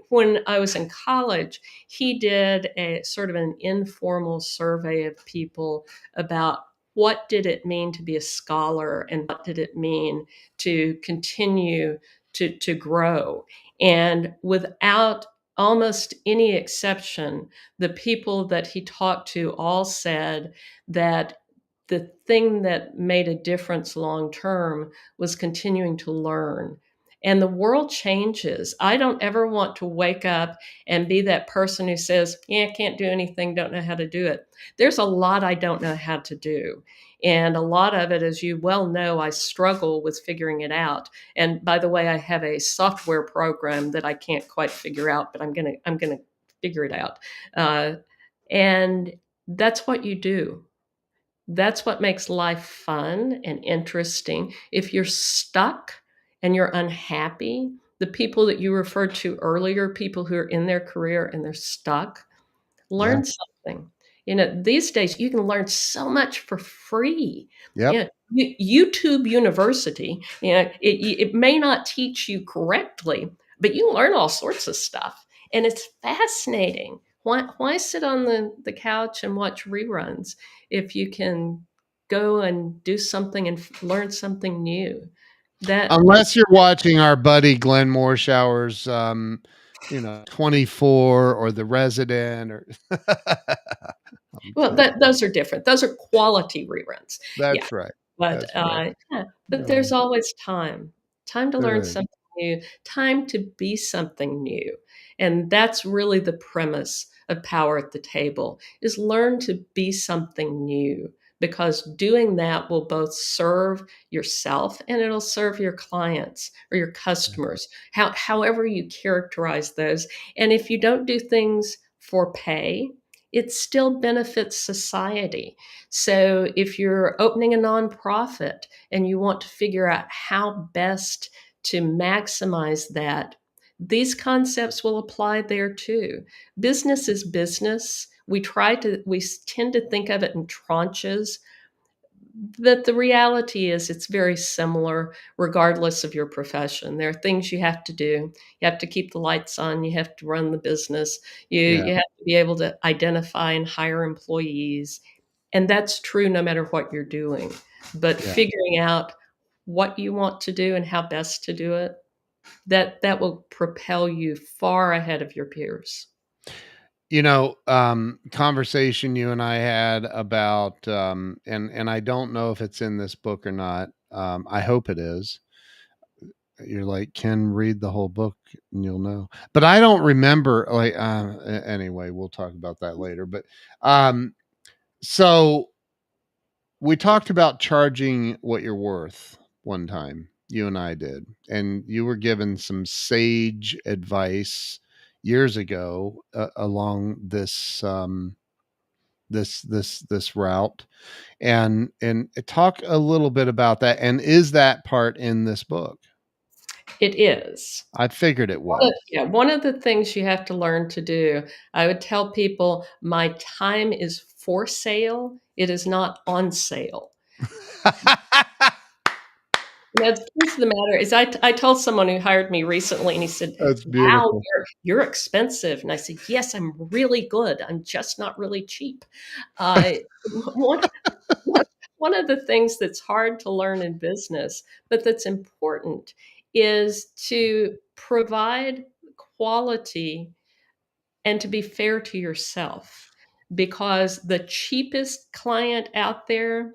when I was in college, he did a sort of an informal survey of people about what did it mean to be a scholar and what did it mean to continue to grow. And without almost any exception, the people that he talked to all said that the thing that made a difference long term was continuing to learn. And the world changes. I don't ever want to wake up and be that person who says, yeah, I can't do anything, don't know how to do it. There's a lot I don't know how to do. And a lot of it, as you well know, I struggle with figuring it out. And by the way, I have a software program that I can't quite figure out, but I'm gonna figure it out. Uh, and that's what you do. That's what makes life fun and interesting. If you're stuck and you're unhappy, the people that you referred to earlier, people who are in their career and they're stuck, Yeah. learn something. These days you can learn so much for free. Yep. YouTube University, it may not teach you correctly, but you learn all sorts of stuff. And it's fascinating. Why sit on the couch and watch reruns if you can go and do something and learn something new? That's Unless you're watching our buddy Glenn Morshower's, 24 or The Resident or I'm Well, kidding. those are different. Those are quality reruns. Yeah. That's right. But, That's right. yeah, but No, there's always time to there learn is. something new, time to be something new, and that's really the premise of Power at the Table, is learn to be something new, because doing that will both serve yourself and it'll serve your clients or your customers, however you characterize those, and if you don't do things for pay, it still benefits society. So if you're opening a nonprofit and you want to figure out how best to maximize that, these concepts will apply there too. Business is business. We tend to think of it in tranches, but the reality is it's very similar regardless of your profession. There are things you have to do. You have to keep the lights on, you have to run the business, Yeah, you have to be able to identify and hire employees, and that's true no matter what you're doing. But yeah. figuring out what you want to do and how best to do it, that will propel you far ahead of your peers. Conversation you and I had about, and I don't know if it's in this book or not. I hope it is. You're like, Ken, read the whole book and you'll know. But I don't remember. Like, anyway, we'll talk about that later. But um, so we talked about charging what you're worth one time. You and I did, and you were given some sage advice years ago along this route, and talk a little bit about that. And is that part in this book? It is. I figured it was. Yeah, one of the things you have to learn to do, I would tell people, "My time is for sale, it is not on sale." Now, the truth of the matter is I told someone who hired me recently, and he said, That's "Wow, beautiful. you're expensive." And I said, "Yes, I'm really good. I'm just not really cheap." Uh, one one one of the things that's hard to learn in business, but that's important, is to provide quality and to be fair to yourself, because the cheapest client out there,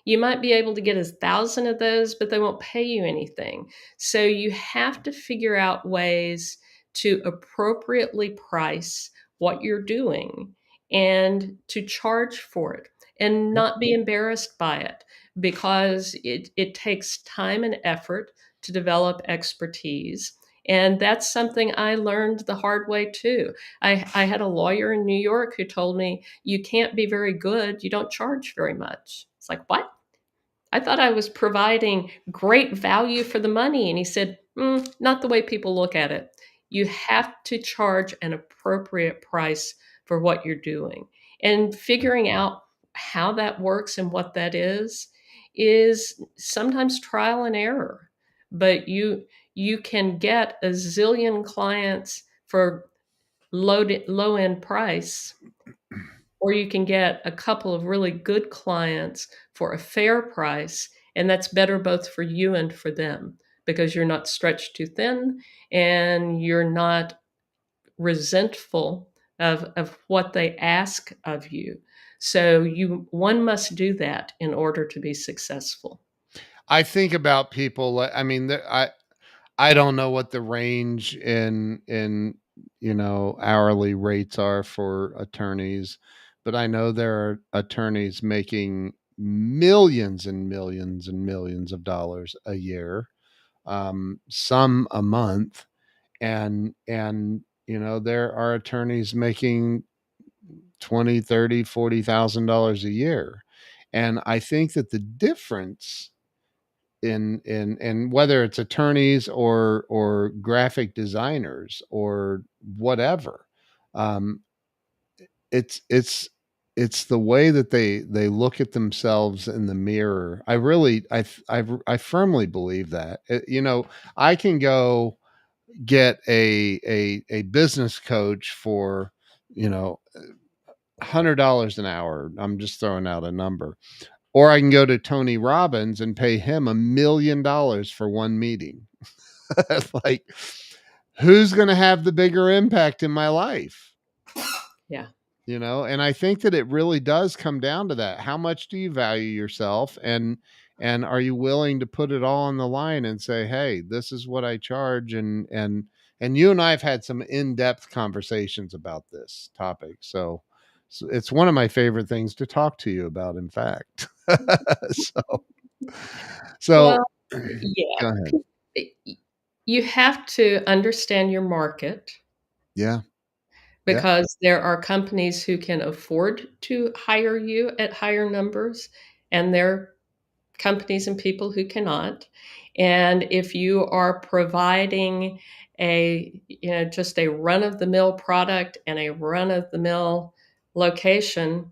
you might be able to get 1,000 of those, but they won't pay you anything. So you have to figure out ways to appropriately price what you're doing and to charge for it and Yep. not be embarrassed by it, because it takes time and effort to develop expertise. And that's something I learned the hard way too. I had a lawyer in New York who told me, "You can't be very good, you don't charge very much." It's like, "What? I thought I was providing great value for the money." And he said, "Not the way people look at it. You have to charge an appropriate price for what you're doing." And figuring out how that works and what that is sometimes trial and error. But you can get a zillion clients for low end price, or you can get a couple of really good clients for a fair price, and that's better both for you and for them, because you're not stretched too thin and you're not resentful of what they ask of you. So you one must do that in order to be successful. I think about people I mean, I don't know what the range in, hourly rates are for attorneys, but I know there are attorneys making millions and millions and millions of dollars a year, some a month, and there are attorneys making 20, 30, $40,000 a year. And I think that the difference in whether it's attorneys or graphic designers or whatever, um it's it's the way that they look at themselves in the mirror. I really I firmly believe that. I can go get a business coach for, $100 an hour. I'm just throwing out a number. Or I can go to Tony Robbins and pay him $1 million for one meeting. Like, who's going to have the bigger impact in my life? Yeah. And I think that it really does come down to that. How much do you value yourself, and are you willing to put it all on the line and say, "Hey, this is what I charge," and you and I have had some in-depth conversations about this topic. So it's one of my favorite things to talk to you about, in fact. so so Well, yeah. go ahead. You have to understand your market, Yeah. Yeah. because there are companies who can afford to hire you at higher numbers, and there are companies and people who cannot. And if you are providing just a run of the mill product and a run of the mill location,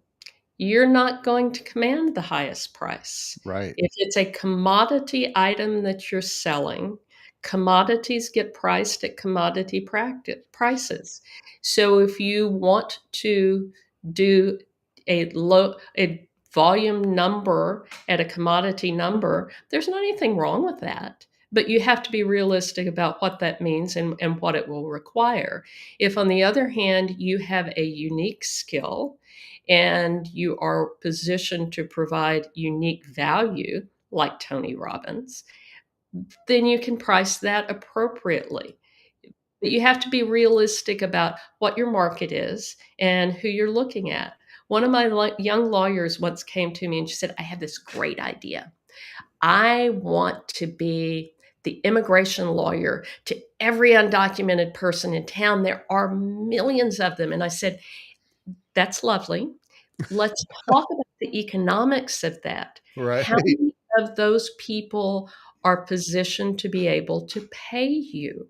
you're not going to command the highest price. Right. If it's a commodity item that you're selling, commodities get priced at commodity prices. So if you want to do a volume number at a commodity number, there's not anything wrong with that. But you have to be realistic about what that means and what it will require. If, on the other hand, you have a unique skill and you are positioned to provide unique value, like Tony Robbins, then you can price that appropriately. But you have to be realistic about what your market is and who you're looking at. One of my young lawyers once came to me and she said, "I have this great idea. I want to be the immigration lawyer to every undocumented person in town. There are millions of them." And I said, "That's lovely. Let's talk about the economics of that. Right. How many of those people are positioned to be able to pay you?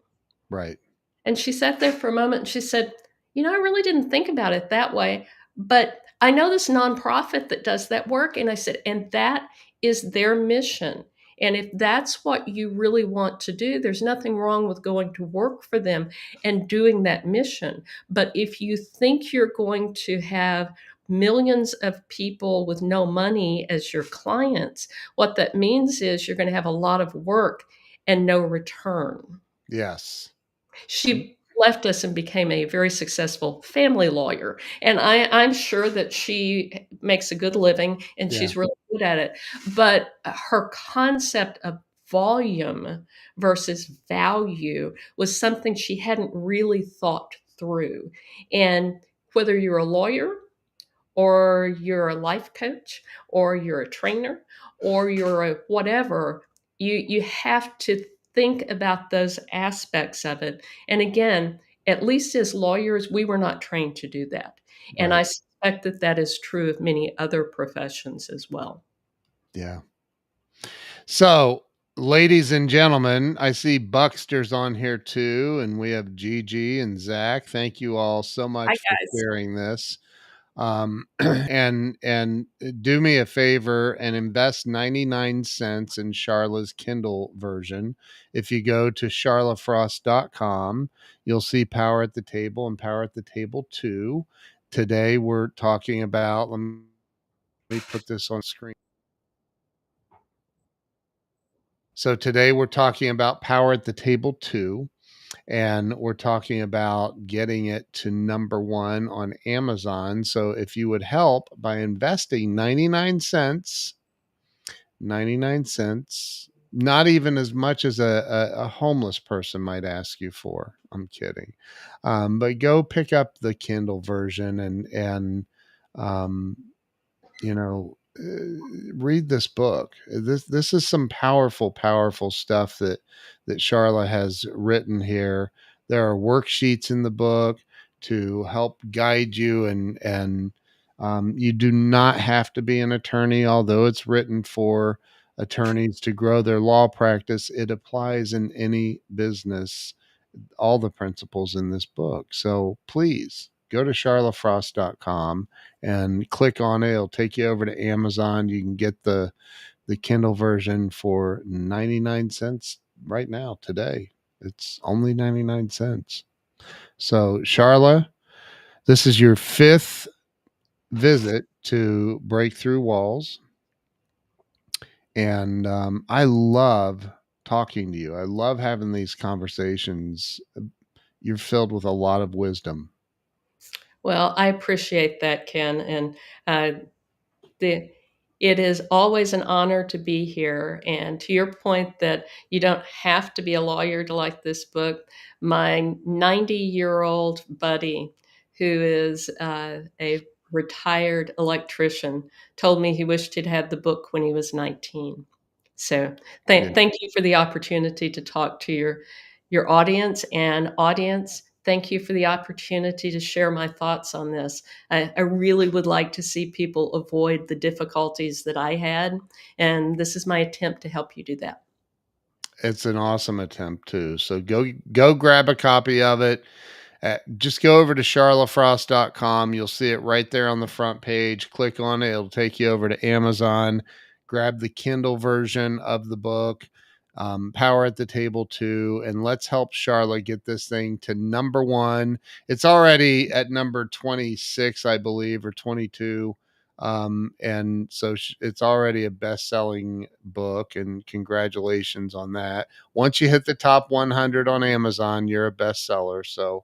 Right. And she sat there for a moment and she said, "You know, I really didn't think about it that way, but I know this nonprofit that does that work." And I said, "And that is their mission. And if that's what you really want to do, there's nothing wrong with going to work for them and doing that mission. But if you think you're going to have millions of people with no money as your clients, what that means is you're going to have a lot of work and no return." Yes. She left us and became a very successful family lawyer, and I'm sure that she makes a good living, and Yeah. she's really good at it, but her concept of volume versus value was something she hadn't really thought through, and whether you're a lawyer or you're a life coach or you're a trainer or you're a whatever, you have to think about those aspects of it. And again, at least as lawyers, we were not trained to do that. And Right. I suspect that that is true of many other professions as well. Yeah. So, ladies and gentlemen, I see Buckster's on here too, and we have Gigi and Zach. Thank you all so Hi, much for guys. sharing this. And do me a favor and invest 99 cents in Charla's Kindle version. If you go to charlafrost.com, you'll see Power at the Table and Power at the Table 2. Today we're talking about, let me put this on screen. So today we're talking about Power at the Table 2, and we're talking about getting it to number 1 on Amazon. So if you would help by investing 99 cents, not even as much as a homeless person might ask you for. I'm kidding. But go pick up the Kindle version and um, you know, read this book. This is some powerful stuff that Charla has written here. There are worksheets in the book to help guide you, and you do not have to be an attorney, although it's written for attorneys to grow their law practice. It applies in any business, all the principles in this book. So please go to charlafrost.com and click on it. It'll take you over to Amazon. You can get the Kindle version for 99 cents right now today. It's only 99 cents. So, Charla, this is your fifth visit to Break Through Walls. And I love talking to you. I love having these conversations. You're filled with a lot of wisdom. Well, I appreciate that, Ken. And uh, the it is always an honor to be here. And to your point that you don't have to be a lawyer to like this book, my 90-year-old buddy, who is a retired electrician, told me he wished he'd had the book when he was 19. So Yeah. thank you for the opportunity to talk to your audience, and audience, thank you for the opportunity to share my thoughts on this. I really would like to see people avoid the difficulties that I had, and this is my attempt to help you do that. It's an awesome attempt too. So go grab a copy of it. Just go over to charlafrost.com. You'll see it right there on the front page. Click on it. It'll take you over to Amazon. Grab the Kindle version of the book, Power at the Table 2, and let's help Charla get this thing to number 1. It's already at number 26, I believe, or 22. And so it's already a best-selling book, and congratulations on that. Once you hit the top 100 on Amazon, you're a bestseller. So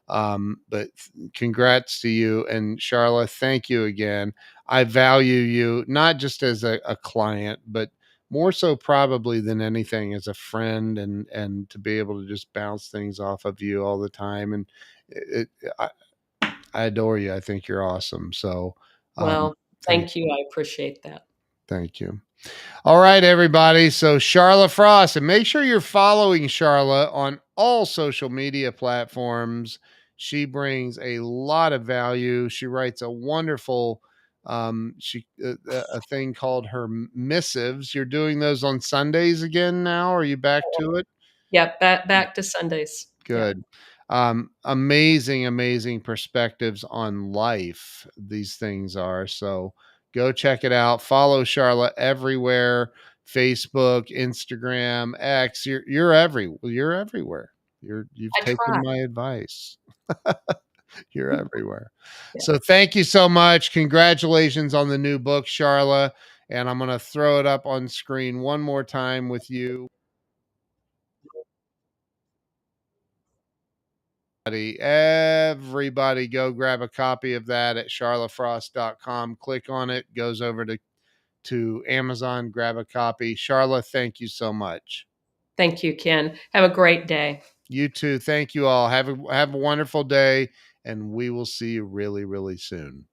but congrats to you. And Charla, thank you again. I value you not just as a client, but more so probably than anything as a friend, and to be able to just bounce things off of you all the time. And it, I, I adore you. I think you're awesome. So um, Well, thank thank you. I appreciate that. thank you. All right, everybody. So Sharla Frost, and make sure you're following Sharla on all social media platforms. She brings a lot of value. She writes a wonderful She a thing called her missives. You're doing those on Sundays again now? Are you back to it? Yep, back to Sundays. Yeah. Good. Amazing, amazing perspectives on life. These things are. So go check it out. Follow Charlotte everywhere. Facebook, Instagram, X. You're everywhere. You've I try. taken my advice. You're everywhere. Yeah. So thank you so much. Congratulations on the new book, Charla. And I'm going to throw it up on screen one more time with you. Everybody go grab a copy of that at charlafrost.com. Click on it, goes over to Amazon, grab a copy. Charla, thank you so much. Thank you, Ken. Have a great day. You too. Thank you all. Have a wonderful day, and we will see you really, really soon.